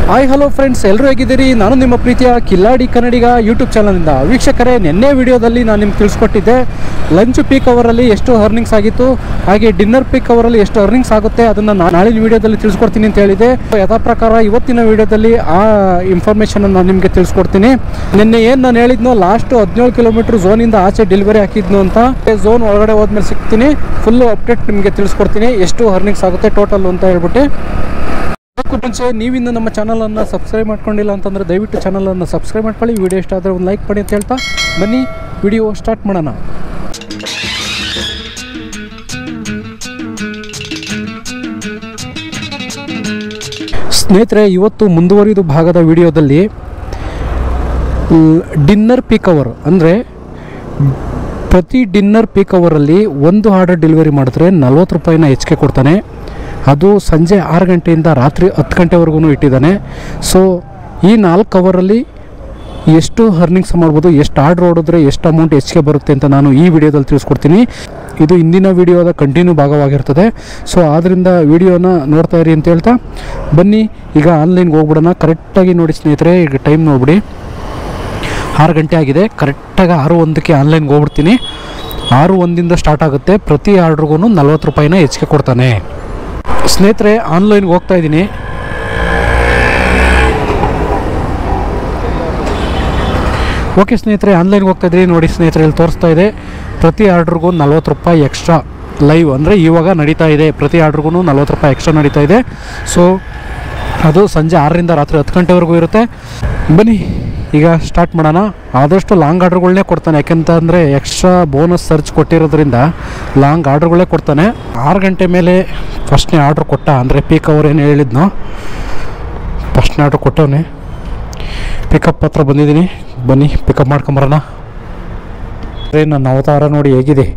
Hi hello friends, ಎಲ್ಲರೂ ಹೇಗಿದ್ದೀರಿ? ನಾನು ನಿಮ್ಮ ಪ್ರೀತಿಯ ಕಿಲ್ಲಾಡಿ ಕನ್ನಡಿಗ ಯೂಟ್ಯೂಬ್ ಚಾನಲ್ನಿಂದ. ವೀಕ್ಷಕರೇ, ನಿನ್ನೆ ವಿಡಿಯೋದಲ್ಲಿ ನಾನು ನಿಮ್ಗೆ ತಿಳಿಸ್ಕೊಟ್ಟಿದ್ದೆ ಲಂಚ್ ಪೀಕ್ ಅವರಲ್ಲಿ ಎಷ್ಟು ಅರ್ನಿಂಗ್ಸ್ ಆಗಿತ್ತು, ಹಾಗೆ ಡಿನ್ನರ್ ಪೀಕ್ ಅವರಲ್ಲಿ ಎಷ್ಟು ಅರ್ನಿಂಗ್ಸ್ ಆಗುತ್ತೆ ಅದನ್ನು ನಾಳಿನ ವಿಡಿಯೋದಲ್ಲಿ ತಿಳಿಸ್ಕೊಡ್ತೀನಿ ಅಂತ ಹೇಳಿದೆ. ಯಥಾ ಪ್ರಕಾರ ಇವತ್ತಿನ ವಿಡಿಯೋದಲ್ಲಿ ಆ ಇನ್ಫಾರ್ಮೇಷನ್ ನಾನು ನಿಮಗೆ ತಿಳಿಸ್ಕೊಡ್ತೀನಿ. ನಿನ್ನೆ ಏನು ನಾನು ಹೇಳಿದ್ನೋ, ಲಾಸ್ಟ್ 17 ಕಿಲೋಮೀಟರ್ ಝೋನಿಂದ ಆಚೆ ಡೆಲಿವರಿ ಹಾಕಿದ್ನು ಅಂತ, ಝೋನ್ ಒಳಗಡೆ ಹೋದ್ಮೇಲೆ ಸಿಗ್ತೀನಿ, ಫುಲ್ಲು ಅಪ್ಡೇಟ್ ನಿಮಗೆ ತಿಳಿಸ್ಕೊಡ್ತೀನಿ ಎಷ್ಟು ಅರ್ನಿಂಗ್ಸ್ ಆಗುತ್ತೆ ಟೋಟಲ್ ಅಂತ ಹೇಳ್ಬಿಟ್ಟು. ಅದಕ್ಕೂ ಮುಂಚೆ ನೀವಿನ್ನು ನಮ್ಮ ಚಾನಲನ್ನು ಸಬ್ಸ್ಕ್ರೈಬ್ ಮಾಡ್ಕೊಂಡಿಲ್ಲ ಅಂತಂದರೆ ದಯವಿಟ್ಟು ಚಾನಲನ್ನು ಸಬ್ಸ್ಕ್ರೈಬ್ ಮಾಡ್ಕೊಳ್ಳಿ. ವಿಡಿಯೋ ಇಷ್ಟ ಆದರೆ ಒಂದು ಲೈಕ್ ಮಾಡಿ ಅಂತ ಹೇಳ್ತಾ ಬನ್ನಿ ವಿಡಿಯೋ ಸ್ಟಾರ್ಟ್ ಮಾಡೋಣ. ಸ್ನೇಹಿತರೆ, ಇವತ್ತು ಮುಂದುವರಿದ ಭಾಗದ ವಿಡಿಯೋದಲ್ಲಿ ಡಿನ್ನರ್ ಪೀಕ್ ಅವರ್ ಅಂದರೆ ಪ್ರತಿ ಡಿನ್ನರ್ ಪೀಕ್ ಅವರಲ್ಲಿ ಒಂದು ಆರ್ಡರ್ ಡೆಲಿವರಿ ಮಾಡಿದ್ರೆ 40 ರೂಪಾಯಿನ ಹೆಚ್ಚಿಗೆ ಕೊಡ್ತಾನೆ. ಅದು ಸಂಜೆ 6 ಗಂಟೆಯಿಂದ ರಾತ್ರಿ 10 ಗಂಟೆವರೆಗೂ ಇಟ್ಟಿದ್ದಾನೆ. ಸೊ ಈ 4 ಅವರಲ್ಲಿ ಎಷ್ಟು ಅರ್ನಿಂಗ್ಸ್ ಮಾಡ್ಬೋದು, ಎಷ್ಟು ಆರ್ಡ್ರ್ ಹೊಡಿದ್ರೆ ಎಷ್ಟು ಅಮೌಂಟ್ ಹೆಚ್ಚಿಗೆ ಬರುತ್ತೆ ಅಂತ ನಾನು ಈ ವಿಡಿಯೋದಲ್ಲಿ ತಿಳಿಸ್ಕೊಡ್ತೀನಿ. ಇದು ಇಂದಿನ ವಿಡಿಯೋದ ಕಂಟಿನ್ಯೂ ಭಾಗವಾಗಿರ್ತದೆ. ಸೊ ಆದ್ದರಿಂದ ವಿಡಿಯೋನ ನೋಡ್ತಾ ಇರಿ ಅಂತ ಹೇಳ್ತಾ ಬನ್ನಿ ಈಗ ಆನ್ಲೈನ್ಗೆ ಹೋಗ್ಬಿಡೋಣ. ಕರೆಕ್ಟಾಗಿ ನೋಡಿ ಸ್ನೇಹಿತರೆ, ಈಗ ಟೈಮ್ ನೋಡ್ಬಿಡಿ, 6 ಗಂಟೆ ಆಗಿದೆ. ಕರೆಕ್ಟಾಗಿ 6:01ಕ್ಕೆ ಆನ್ಲೈನ್ಗೆ ಹೋಗ್ಬಿಡ್ತೀನಿ. 6:01ದಿಂದ ಸ್ಟಾರ್ಟ್ ಆಗುತ್ತೆ. ಪ್ರತಿ ಆರ್ಡ್ರಿಗೂ 40 ರೂಪಾಯಿನ ಹೆಚ್ಚಿಗೆ ಕೊಡ್ತಾನೆ. ಸ್ನೇಹಿತರೆ, ಆನ್ಲೈನ್ಗೆ ಹೋಗ್ತಾ ಇದ್ದೀನಿ. ಓಕೆ ಸ್ನೇಹಿತರೆ, ಆನ್ಲೈನ್ಗೆ ಹೋಗ್ತಾ ಇದ್ದೀನಿ. ನೋಡಿ ಸ್ನೇಹಿತರೆ, ಇಲ್ಲಿ ತೋರಿಸ್ತಾ ಇದೆ ಪ್ರತಿ ಆರ್ಡ್ರಿಗೂ 40 ರೂಪಾಯಿ ಎಕ್ಸ್ಟ್ರಾ ಲೈವ್ ಅಂದರೆ ಇವಾಗ ನಡೀತಾ ಇದೆ. ಪ್ರತಿ ಆರ್ಡ್ರಿಗೂ 40 ರೂಪಾಯಿ ಎಕ್ಸ್ಟ್ರಾ ನಡೀತಾ ಇದೆ. ಸೊ ಅದು ಸಂಜೆ 6ರಿಂದ ರಾತ್ರಿ 10 ಗಂಟೆವರೆಗೂ ಇರುತ್ತೆ. ಬನ್ನಿ ಈಗ ಸ್ಟಾರ್ಟ್ ಮಾಡೋಣ. ಆದಷ್ಟು ಲಾಂಗ್ ಆರ್ಡ್ರ್ಗಳನ್ನೇ ಕೊಡ್ತಾನೆ, ಯಾಕೆಂತಂದರೆ ಎಕ್ಸ್ಟ್ರಾ ಬೋನಸ್ ಸರ್ಚ್ ಕೊಟ್ಟಿರೋದ್ರಿಂದ ಲಾಂಗ್ ಆರ್ಡ್ರ್ಗಳೇ ಕೊಡ್ತಾನೆ. 6 ಗಂಟೆ ಮೇಲೆ ಫಸ್ಟ್ನೇ ಆರ್ಡ್ರ್ ಕೊಟ್ಟ, ಅಂದರೆ ಪೀಕ್ ಅವರ್ ಏನು ಹೇಳಿದ್ನೋ ಫಸ್ಟ್ನೇ ಆರ್ಡ್ರ್ ಕೊಟ್ಟವನೇ. ಪಿಕಪ್ ಹತ್ರ ಬಂದಿದ್ದೀನಿ, ಬನ್ನಿ ಪಿಕಪ್ ಮಾಡ್ಕೊಂಬರೋಣ. ನನ್ನ ಅವತಾರ ನೋಡಿ ಹೇಗಿದೆ,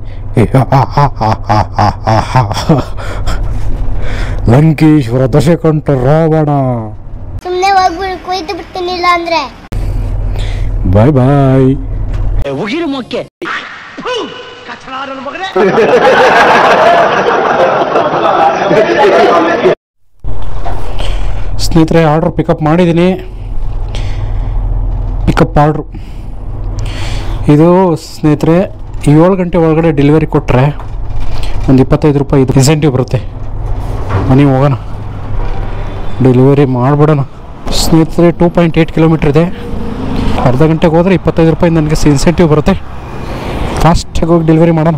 ಲಂಕೇಶ್ವರ ದಶಕಂಠ ರಾವಣ. ಸುಮ್ಮನೆ ಹೋಗ್ಬಿಡು, ಕೊಯ್ದು ಬಿಡ್ತೀನಿಲ್ಲ ಅಂದ್ರೆ. ಬಾಯ್ ಬಾಯ್. ಉಗಿರು ಮೊಕ್ಕೆ ಸ್ನೇಹಿತರೆ, ಆರ್ಡ್ರ್ ಪಿಕಪ್ ಮಾಡಿದ್ದೀನಿ. ಪಿಕಪ್ ಆರ್ಡ್ರು ಇದು ಸ್ನೇಹಿತರೆ 7 ಗಂಟೆ ಒಳಗಡೆ ಡೆಲಿವರಿ ಕೊಟ್ಟರೆ ಒಂದು 25 ರೂಪಾಯಿ ಇದು ಇನ್ಸೆಂಟಿವ್ ಬರುತ್ತೆ. ಮನೆಗೆ ಹೋಗೋಣ, ಡೆಲಿವರಿ ಮಾಡಿಬಿಡೋಣ. ಸ್ನೇಹಿತರೆ, 2.8 ಕಿಲೋಮೀಟ್ರ್ ಇದೆ. ಅರ್ಧ ಗಂಟೆಗೆ ಹೋದರೆ 25 ರೂಪಾಯಿ ನನಗೆ ಇನ್ಸೆಂಟಿವ್ ಬರುತ್ತೆ. ಫಾಸ್ಟಾಗಿ ಹೋಗಿ ಡೆಲಿವರಿ ಮಾಡೋಣ.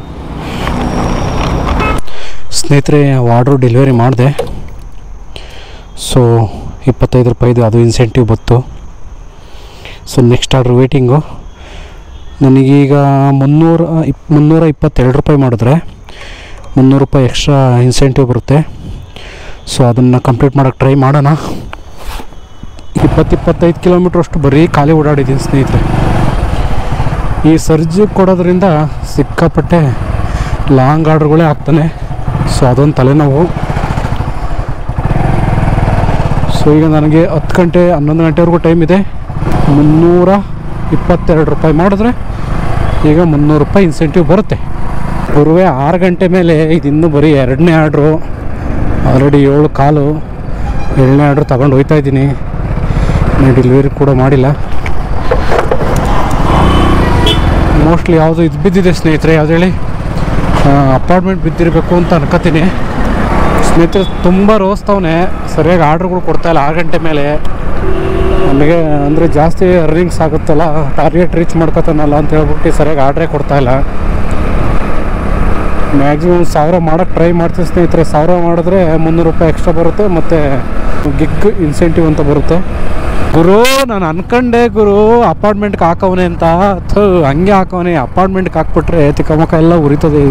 ಸ್ನೇಹಿತರೆ, ಆರ್ಡ್ರು ಡೆಲಿವರಿ ಮಾಡಿದೆ. ಸೊ 25 ರೂಪಾಯಿದು ಅದು ಇನ್ಸೆಂಟಿವ್ ಬಂತು. So next order waiting. ನನಗೀಗ 322 ರೂಪಾಯಿ ಮಾಡಿದ್ರೆ 300 ರೂಪಾಯಿ ಎಕ್ಸ್ಟ್ರಾ ಇನ್ಸೆಂಟಿವ್ ಬರುತ್ತೆ. ಸೊ ಅದನ್ನು ಕಂಪ್ಲೀಟ್ ಮಾಡೋಕ್ಕೆ ಟ್ರೈ ಮಾಡೋಣ. 20-25 ಕಿಲೋಮೀಟ್ರ್ ಅಷ್ಟು ಬರೀ ಖಾಲಿ ಓಡಾಡಿದ್ದೀನಿ ಸ್ನೇಹಿತರೆ. ಈ ಸರ್ಜ್ ಕೊಡೋದ್ರಿಂದ ಸಿಕ್ಕಾಪಟ್ಟೆ ಲಾಂಗ್ ಆರ್ಡ್ರ್ಗಳೇ ಆಗ್ತಾನೆ. ಸೊ ಅದೊಂದು ತಲೆನೋವು. ಸೊ ಈಗ ನನಗೆ 10 ಗಂಟೆ 11 ಗಂಟೆವರೆಗೂ ಟೈಮ್ ಇದೆ. 322 ರೂಪಾಯಿ ಮಾಡಿದ್ರೆ ಈಗ 300 ರೂಪಾಯಿ ಇನ್ಸೆಂಟಿವ್ ಬರುತ್ತೆ. ಗುರುವೇ 6 ಗಂಟೆ ಮೇಲೆ ಇದಿನ್ನೂ ಬರೀ 2ನೇ ಆರ್ಡ್ರು. ಆಲ್ರೆಡಿ 7 ಕಾಲು 7ನೇ ಆರ್ಡ್ರು ತಗೊಂಡು ಹೋಗ್ತಾ ಇದ್ದೀನಿ. ಡೆಲಿವರಿ ಕೂಡ ಮಾಡಿಲ್ಲ. ಮೋಸ್ಟ್ಲಿ ಯಾವುದು ಇದು ಬಿದ್ದಿದೆ ಸ್ನೇಹಿತರೆ, ಯಾವ್ದು ಹೇಳಿ, ಅಪಾರ್ಟ್ಮೆಂಟ್ ಬಿದ್ದಿರಬೇಕು ಅಂತ ಅನ್ಕೋತೀನಿ. ಸ್ನೇಹಿತರೆ, ತುಂಬ ರೋಸ್ತವನೆ, ಸರಿಯಾಗಿ ಆರ್ಡ್ರ್ಗಳು ಕೊಡ್ತಾಯಿಲ್ಲ 6 ಗಂಟೆ ಮೇಲೆ. ನಮಗೆ ಅಂದರೆ ಜಾಸ್ತಿ ಅರ್ನಿಂಗ್ಸ್ ಆಗುತ್ತಲ್ಲ, ಟಾರ್ಗೆಟ್ ರೀಚ್ ಮಾಡ್ಕೋತಾನಲ್ಲ ಅಂತ ಹೇಳ್ಬಿಟ್ಟು ಸರಿಯಾಗಿ ಆರ್ಡ್ರೇ ಕೊಡ್ತಾಯಿಲ್ಲ. ಮ್ಯಾಕ್ಸಿಮಮ್ 1000 ಮಾಡೋಕ್ಕೆ ಟ್ರೈ ಮಾಡ್ತೀನಿ ಸ್ನೇಹಿತರೆ. 1000 ಮಾಡಿದ್ರೆ 300 ರೂಪಾಯಿ ಎಕ್ಸ್ಟ್ರಾ ಬರುತ್ತೆ, ಮತ್ತು ಗಿಗ್ ಇನ್ಸೆಂಟಿವ್ ಅಂತ ಬರುತ್ತೆ. ಗುರು, ನಾನು ಅನ್ಕೊಂಡೆ ಗುರು ಅಪಾರ್ಟ್ಮೆಂಟ್ಗೆ ಹಾಕವನೆ ಅಂತ. ಹಂಗೆ ಹಾಕವನೆ, ಅಪಾರ್ಟ್ಮೆಂಟ್ಗೆ ಹಾಕ್ಬಿಟ್ರೆ ತಿಕ್ಕಮಕ್ಕ ಎಲ್ಲ ಉರಿತದೆ.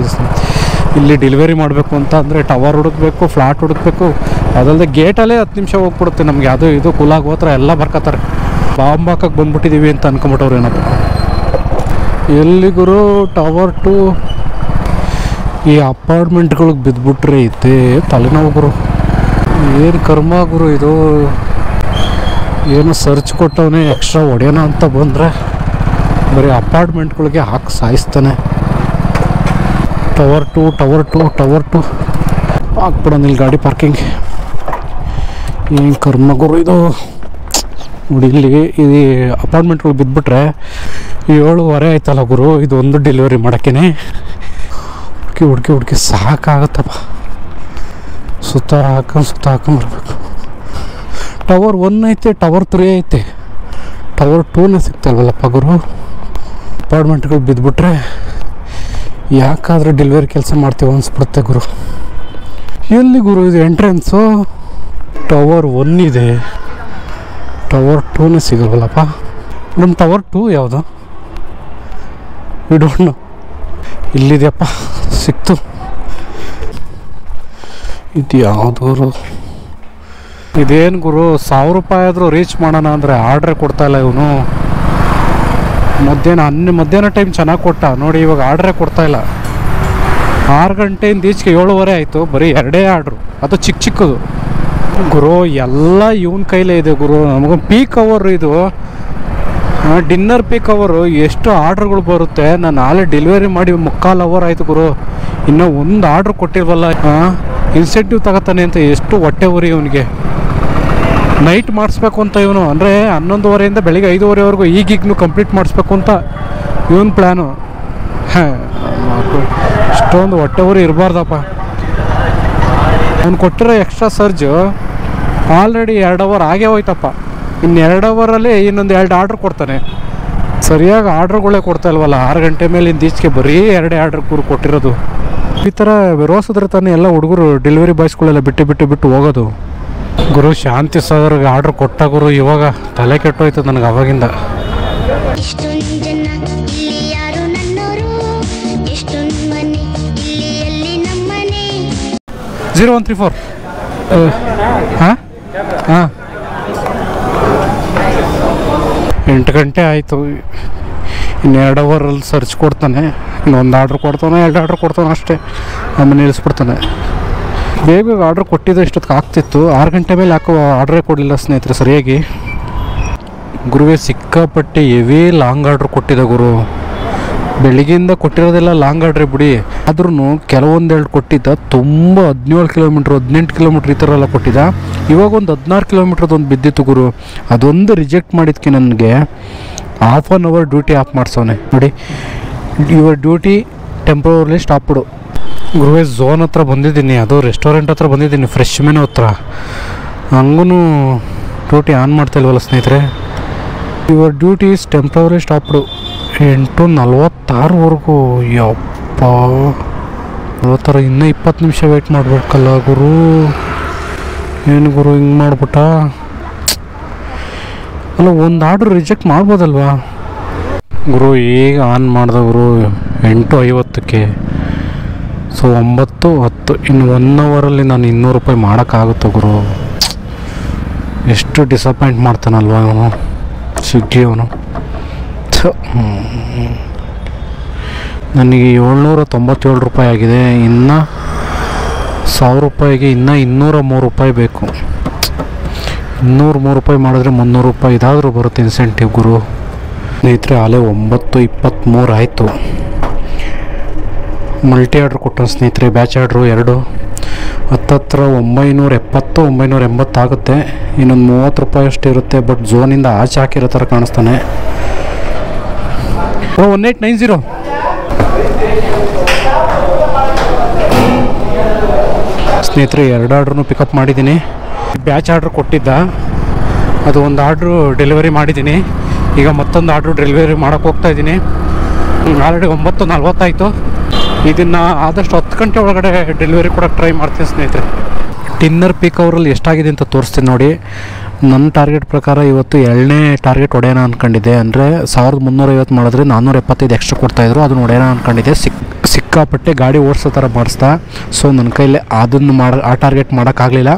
ಇಲ್ಲಿ ಡೆಲಿವರಿ ಮಾಡಬೇಕು ಅಂತ ಅಂದರೆ ಟವರ್ ಹುಡುಕ್ಬೇಕು, ಫ್ಲಾಟ್ ಹುಡುಕ್ಬೇಕು, ಅದಲ್ಲದೆ ಗೇಟಲ್ಲೇ 10 ನಿಮಿಷ ಹೋಗ್ಬಿಡುತ್ತೆ ನಮಗೆ. ಅದು ಇದು ಕೂಲಾಗಿ ಹೋದ್ರೆ ಎಲ್ಲ ಬರ್ಕೋತಾರೆ. ಬಾಂಬ್ ಹಾಕಕ್ಕೆ ಬಂದ್ಬಿಟ್ಟಿದ್ದೀವಿ ಅಂತ ಅನ್ಕೊಂಬಿಟ್ಟವ್ರು ಏನಪ್ಪ. ಎಲ್ಲಿ ಗುರು ಟವರ್ 2 ಈ ಅಪಾರ್ಟ್ಮೆಂಟ್ಗಳಿಗೆ ಬಿದ್ದುಬಿಟ್ರೆ ಇದ್ದೇ ತಲೆನೋವು ಗುರು. ಏನು ಕರ್ಮ ಗುರು ಇದು. ಏನು ಸರ್ಚ್ ಕೊಟ್ಟವನೇ ಎಕ್ಸ್ಟ್ರಾ ಹೊಡೆಯೋಣ ಅಂತ ಬಂದರೆ ಬರೀ ಅಪಾರ್ಟ್ಮೆಂಟ್ಗಳಿಗೆ ಹಾಕಿ ಸಾಯಿಸ್ತಾನೆ. ಟವರ್ 2 ಹಾಕ್ಬಿಡೋಣ ಇಲ್ಲಿ ಗಾಡಿ ಪಾರ್ಕಿಂಗ್. ಏನು ಕರ್ಮ ಗುರು ಇದು. ನೋಡಿ ಇಲ್ಲಿ ಇದು ಅಪಾರ್ಟ್ಮೆಂಟ್ಗಳು ಬಿದ್ದುಬಿಟ್ರೆ 7:15 ಆಯ್ತಲ್ಲ ಗುರು, ಇದು ಒಂದು ಡೆಲಿವರಿ ಮಾಡೋಕ್ಕೇ ಹುಡುಕಿ ಸಾಕಾಗತ್ತಪ್ಪ. ಸುತ್ತ ಹಾಕೊಂಬರ್ಬೇಕು. ಟವರ್ 1 ಐತೆ, ಟವರ್ 3 ಐತೆ, ಟವರ್ 2ನೇ ಸಿಗ್ತಲ್ವಲ್ಲಪ್ಪ ಗುರು. ಅಪಾರ್ಟ್ಮೆಂಟ್ಗಳು ಬಿದ್ದುಬಿಟ್ರೆ ಯಾಕಾದರೆ ಡೆಲಿವರಿ ಕೆಲಸ ಮಾಡ್ತೀವಿ ಅನಿಸ್ಬಿಡುತ್ತೆ ಗುರು. ಎಲ್ಲಿ ಗುರು ಇದು ಎಂಟ್ರೆನ್ಸು? ಟವರ್ 1 ಇದೆ, ಟವರ್ 2ನೇ ಸಿಗಲ್ವಲ್ಲಪ್ಪ. ನಮ್ಮ ಟವರ್ 2 ಯಾವುದು? ಇಡೋಣ. ಇಲ್ಲಿದೆಯಪ್ಪ, ಸಿಕ್ತು. ಇದು ಯಾವುದು ಗುರು? ಇದೇನು ಗುರು, 1000 ರೂಪಾಯಿ ಆದರೂ ರೀಚ್ ಮಾಡೋಣ ಅಂದರೆ ಆರ್ಡ್ರೇ ಕೊಡ್ತಾಯಿಲ್ಲ ಇವನು. ಮಧ್ಯಾಹ್ನ ಟೈಮ್ ಚೆನ್ನಾಗಿ ಕೊಟ್ಟ ನೋಡಿ, ಇವಾಗ ಆರ್ಡ್ರೇ ಕೊಡ್ತಾಯಿಲ್ಲ. 6 ಗಂಟೆಯಿಂದ ಈಚೆಗೆ 7:15 ಆಯಿತು, ಬರೀ 2 ಆರ್ಡ್ರು, ಅದು ಚಿಕ್ಕದು ಗುರು. ಎಲ್ಲ ಇವನ ಕೈಲೇ ಇದೆ ಗುರು. ನಮಗೊಂದು ಪೀಕ್ ಅವರ್ ಇದು, ಡಿನ್ನರ್ ಪೀಕ್ ಅವರು. ಎಷ್ಟು ಆರ್ಡ್ರ್ಗಳು ಬರುತ್ತೆ. ನಾನು ನಾಳೆ ಡೆಲಿವರಿ ಮಾಡಿ 3/4 ಅವರ್ ಆಯಿತು ಗುರು, ಇನ್ನೂ ಒಂದು ಆರ್ಡ್ರ್ ಕೊಟ್ಟಿಲ್ವಲ್ಲ. ಇನ್ಸೆಂಟಿವ್ ತಗೋತಾನೆ ಅಂತ ಎಷ್ಟು ಹೊಟ್ಟೆ ಉರಿ ಇವನಿಗೆ. ನೈಟ್ ಮಾಡಿಸ್ಬೇಕು ಅಂತ ಇವನು, ಅಂದರೆ 11:30 ಬೆಳಿಗ್ಗೆ 5:30ವರೆಗೂ ಈ ಗಿಗ್ನು ಕಂಪ್ಲೀಟ್ ಮಾಡಿಸ್ಬೇಕು ಅಂತ ಇವನ್ ಪ್ಲ್ಯಾನು. ಇಷ್ಟೊಂದು ಹೊಟ್ಟೆ ಉರಿ ಇರಬಾರ್ದಪ್ಪ. ಅವ್ನು ಕೊಟ್ಟಿರೋ ಎಕ್ಸ್ಟ್ರಾ ಸರ್ಜು ಆಲ್ರೆಡಿ 2 ಅವರ್ ಆಗೇ ಹೋಯ್ತಪ್ಪ. ಇನ್ನು 2 ಅವರಲ್ಲಿ ಇನ್ನೊಂದು 2 ಆರ್ಡ್ರ್ ಕೊಡ್ತಾನೆ. ಸರಿಯಾಗಿ ಆರ್ಡ್ರ್ಗಳೇ ಕೊಡ್ತಾ ಇಲ್ವಲ್ಲ. 6 ಗಂಟೆ ಮೇಲೆ ಇಂದೀಚೆಗೆ ಬರೀ 2 ಆರ್ಡ್ರ್ ಗುರು ಕೊಟ್ಟಿರೋದು. ಈ ಥರ ರೋಸಿದ್ರೆ ತಾನೇ ಎಲ್ಲ ಹುಡುಗರು ಡೆಲಿವರಿ ಬಾಯ್ಸ್ಗಳೆಲ್ಲ ಬಿಟ್ಟು ಹೋಗೋದು ಗುರು. ಶಾಂತಿ ಸಾಗರ್ಗೆ ಆರ್ಡ್ರ್ ಕೊಟ್ಟ ಗುರು, ಇವಾಗ ತಲೆ ಕೆಟ್ಟೋಯ್ತು ನನಗೆ ಅವಾಗಿಂದ. 0134 ಹಾಂ 8 ಗಂಟೆ ಆಯಿತು. ಇನ್ನು 2 ಅವರಲ್ಲಿ ಸರ್ಚ್ ಕೊಡ್ತಾನೆ. ಇನ್ನೊಂದು ಆರ್ಡ್ರ್ ಕೊಡ್ತಾನೆ, 2 ಆರ್ಡ್ರ್ ಕೊಡ್ತಾನೆ ಅಷ್ಟೇ, ಆಮೇಲೆ ನಿಲ್ಲಿಸ್ಬಿಡ್ತಾನೆ. ಬೇಗ ಆರ್ಡ್ರ್ ಕೊಟ್ಟಿದ್ದು ಇಷ್ಟೊತ್ತಿಗೆ ಆಗ್ತಿತ್ತು. 6 ಗಂಟೆ ಮೇಲೆ ಯಾಕೋ ಆರ್ಡ್ರೇ ಕೊಡಲಿಲ್ಲ ಸ್ನೇಹಿತರೆ ಸರಿಯಾಗಿ. ಗುರುವೇ ಸಿಕ್ಕಾಪಟ್ಟೆ ಹೆವಿ ಲಾಂಗ್ ಆರ್ಡ್ರ್ ಕೊಟ್ಟಿದ್ದ ಗುರು. ಬೆಳಿಗ್ಗೆಯಿಂದ ಕೊಟ್ಟಿರೋದೆಲ್ಲ ಲಾಂಗ್ ಆರ್ಡ್ರೆ ಬಿಡಿ, ಆದ್ರೂ ಕೆಲವೊಂದೆರಡು ಕೊಟ್ಟಿದ್ದ ತುಂಬ 17 ಕಿಲೋಮೀಟ್ರ್ 18 ಕಿಲೋಮೀಟ್ರ್ ಈ ಥರ ಎಲ್ಲ ಕೊಟ್ಟಿದ್ದ. ಇವಾಗ ಒಂದು 16 ಕಿಲೋಮೀಟ್ರದೊಂದು ಬಿದ್ದಿತ್ತು ಗುರು. ಅದೊಂದು ರಿಜೆಕ್ಟ್ ಮಾಡಿದ್ಕೆ ನನಗೆ 1/2 ಅವರ್ ಡ್ಯೂಟಿ ಆಫ್ ಮಾಡಿಸೋನೆ ನೋಡಿ. Your duty temporarily stopped. ಗುರುವೇ ಝೋನ್ ಹತ್ರ ಬಂದಿದ್ದೀನಿ, ಅದು ರೆಸ್ಟೋರೆಂಟ್ ಹತ್ರ ಬಂದಿದ್ದೀನಿ, ಫ್ರೆಶ್ ಮೆನು ಹತ್ರ. ಹಂಗೂ ಡ್ಯೂಟಿ ಆನ್ ಮಾಡ್ತಾ ಇಲ್ವಲ್ಲ ಸ್ನೇಹಿತರೆ. Your duty is temporary stopped. 8:46ವರೆಗೂ. ಯಪ್ಪ 40 ಇನ್ನೂ 20 ನಿಮಿಷ ವೆಯ್ಟ್ ಮಾಡಬೇಕಲ್ಲ ಗುರು. ಏನು ಗುರು ಹಿಂಗೆ ಮಾಡ್ಬಿಟ್ಟ? ಅಲ್ಲ, ಒಂದು ಆರ್ಡ್ರ್ ರಿಜೆಕ್ಟ್ ಮಾಡ್ಬೋದಲ್ವಾ ಗುರು? ಈಗ ಆನ್ ಮಾಡ್ದೆ ಗುರು 8:50ಕ್ಕೆ. ಸೊ 9:10, ಇನ್ನು 1 ಅವರಲ್ಲಿ ನಾನು 200 ರೂಪಾಯಿ ಮಾಡೋಕ್ಕಾಗುತ್ತೆ ಗುರು. ಎಷ್ಟು ಡಿಸಪಾಯಿಂಟ್ ಮಾಡ್ತಾನಲ್ವ ಅವನು ಸ್ವಿಗ್ಗಿ ಅವನು. ನನಗೆ 797 ರೂಪಾಯಿ ಆಗಿದೆ. ಇನ್ನು 1000 ರೂಪಾಯಿಗೆ ಇನ್ನೂ 203 ರೂಪಾಯಿ ಬೇಕು. 203 ರೂಪಾಯಿ ಮಾಡಿದ್ರೆ 300 ರೂಪಾಯಿ ಇದಾದರೂ ಬರುತ್ತೆ ಇನ್ಸೆಂಟಿವ್ ಗುರು. ಸ್ನೇಹಿತರೆ ಆಲೇ 9:23 ಆಯಿತು. ಮಲ್ಟಿ ಆರ್ಡ್ರ್ ಕೊಟ್ಟರು ಸ್ನೇಹಿತರೆ, ಬ್ಯಾಚ್ ಆರ್ಡ್ರು 2 ಹತ್ತತ್ರ 970 980 ಆಗುತ್ತೆ. ಇನ್ನೊಂದು 30 ರೂಪಾಯಿ ಅಷ್ಟು ಇರುತ್ತೆ. ಬಟ್ ಝೋನಿಂದ ಆಚೆ ಹಾಕಿರೋ ಥರ ಕಾಣಿಸ್ತಾನೆ. 1890 ಸ್ನೇಹಿತರೆ 2 ಆರ್ಡ್ರೂ ಪಿಕಪ್ ಮಾಡಿದ್ದೀನಿ. ಬ್ಯಾಚ್ ಆರ್ಡ್ರ್ ಕೊಟ್ಟಿದ್ದ, ಅದು ಒಂದು ಆರ್ಡ್ರು ಡೆಲಿವರಿ ಮಾಡಿದ್ದೀನಿ. ಈಗ ಮತ್ತೊಂದು ಆರ್ಡ್ರು ಡೆಲಿವರಿ ಮಾಡೋಕ್ಕೆ ಹೋಗ್ತಾ ಇದ್ದೀನಿ. ಆಲ್ರೆಡಿ 9:40 ಆಯಿತು. ಇದನ್ನು ಆದಷ್ಟು 10 ಗಂಟೆ ಒಳಗಡೆ ಡೆಲಿವರಿ ಕೊಡೋಕ್ಕೆ ಟ್ರೈ ಮಾಡ್ತೀನಿ ಸ್ನೇಹಿತರೆ. ಡಿನ್ನರ್ ಪೀಕ್ ಅವರಲ್ಲಿ ಎಷ್ಟಾಗಿದೆ ಅಂತ ತೋರಿಸ್ತೀನಿ ನೋಡಿ. ನನ್ನ ಟಾರ್ಗೆಟ್ ಪ್ರಕಾರ ಇವತ್ತು 2ನೇ ಟಾರ್ಗೆಟ್ ಹೊಡೆಯೋಣ ಅಂದ್ಕೊಂಡಿದ್ದೆ. ಅಂದರೆ 1350 ಮಾಡಿದ್ರೆ 475 ಎಕ್ಸ್ಟ್ರಾ ಕೊಡ್ತಾಯಿದ್ರು, ಅದನ್ನು ಹೊಡೆಯೋಣ ಅಂದ್ಕೊಂಡಿದ್ದೆ. ಸಿಕ್ಕಾಪಟ್ಟೆ ಗಾಡಿ ಓಡಿಸೋ ಥರ ಮಾಡಿಸ್ತಾ. ಸೊ ನನ್ನ ಕೈಲಿ ಅದನ್ನು ಆ ಟಾರ್ಗೆಟ್ ಮಾಡೋಕ್ಕಾಗಲಿಲ್ಲ.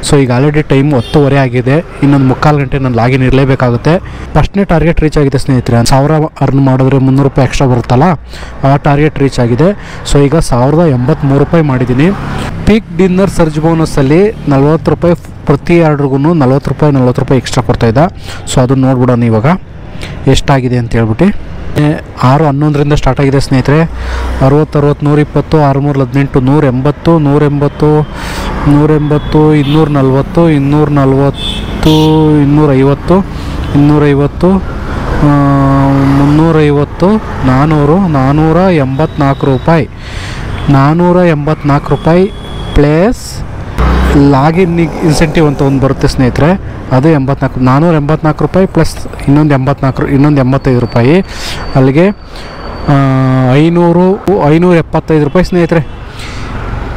ಸೊ ಈಗ ಆಲ್ರೆಡಿ ಟೈಮ್ 10:30 ಆಗಿದೆ. ಇನ್ನೊಂದು 3/4 ಗಂಟೆ ನಾನು ಲಾಗಿನ್ ಇರಲೇಬೇಕಾಗುತ್ತೆ. ಫಸ್ಟ್ನೇ ಟಾರ್ಗೆಟ್ ರೀಚ್ ಆಗಿದೆ ಸ್ನೇಹಿತರೆ. 1000 ಅರ್ನ್ ಮಾಡಿದ್ರೆ 300 ರೂಪಾಯಿ ಎಕ್ಸ್ಟ್ರಾ ಬರುತ್ತಲ್ಲ, ಆ ಟಾರ್ಗೆಟ್ ರೀಚ್ ಆಗಿದೆ. ಸೊ ಈಗ 1083 ರೂಪಾಯಿ ಮಾಡಿದ್ದೀನಿ. ಪೀಕ್ ಡಿನ್ನರ್ ಸರ್ಜ್ ಬೋನಸಲ್ಲಿ 40 ರೂಪಾಯಿ ಪ್ರತಿ ಆರ್ಡ್ರಿಗೂ 40 ರೂಪಾಯಿ ಎಕ್ಸ್ಟ್ರಾ ಕೊಡ್ತಾಯಿದ್ದ. ಸೊ ಅದನ್ನು ನೋಡ್ಬಿಡೋಣ ಇವಾಗ ಎಷ್ಟಾಗಿದೆ ಅಂತ ಹೇಳ್ಬಿಟ್ಟು. 6:11 ಸ್ಟಾರ್ಟ್ ಆಗಿದೆ ಸ್ನೇಹಿತರೆ. 60 60 120 6 3 18 180 180 240 250 250 250 350 400 484 ರೂಪಾಯಿ 484 ರೂಪಾಯಿ ಪ್ಲಸ್ ಲಾಗಿನ್ ಇನ್ಸೆಂಟಿವ್ ಅಂತ ಒಂದು ಬರುತ್ತೆ ಸ್ನೇಹಿತರೆ, ಅದು 484 ರೂಪಾಯಿ ಪ್ಲಸ್ ಇನ್ನೊಂದು 85 ರೂಪಾಯಿ, ಅಲ್ಲಿಗೆ 575 ರೂಪಾಯಿ ಸ್ನೇಹಿತರೆ.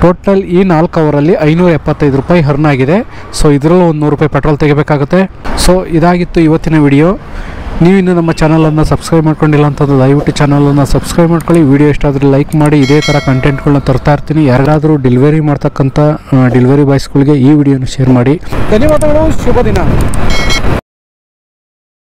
ಟೋಟಲ್ ಈ 4 ಅವರಲ್ಲಿ 575 ರೂಪಾಯಿ ಹರ್ನ್ ಆಗಿದೆ. ಸೊ ಇದರಲ್ಲೂ ಒಂದು 100 ರೂಪಾಯಿ ಪೆಟ್ರೋಲ್ ತೆಗಿಬೇಕಾಗುತ್ತೆ. ಸೊ ಇದಾಗಿತ್ತು ಇವತ್ತಿನ ವಿಡಿಯೋ. ನೀವಿನ್ನು ನಮ್ಮ ಚಾನಲನ್ನು ಸಬ್ಸ್ಕ್ರೈಬ್ ಮಾಡ್ಕೊಂಡಿಲ್ಲ ಅಂತಂದ್ರೆ ದಯವಿಟ್ಟು ಚಾನಲನ್ನು ಸಬ್ಸ್ಕ್ರೈಬ್ ಮಾಡ್ಕೊಳ್ಳಿ. ವಿಡಿಯೋ ಇಷ್ಟ ಆದರೆ ಲೈಕ್ ಮಾಡಿ. ಇದೇ ಥರ ಕಂಟೆಂಟ್ಗಳನ್ನ ತರ್ತಾ ಇರ್ತೀನಿ. ಯಾರಾದರೂ ಡೆಲಿವರಿ ಮಾಡ್ತಕ್ಕಂಥ ಡೆಲಿವರಿ ಬಾಯ್ಸ್ಗಳಿಗೆ ಈ ವಿಡಿಯೋನ ಶೇರ್ ಮಾಡಿ. ಧನ್ಯವಾದಗಳು. ಶುಭ ದಿನ.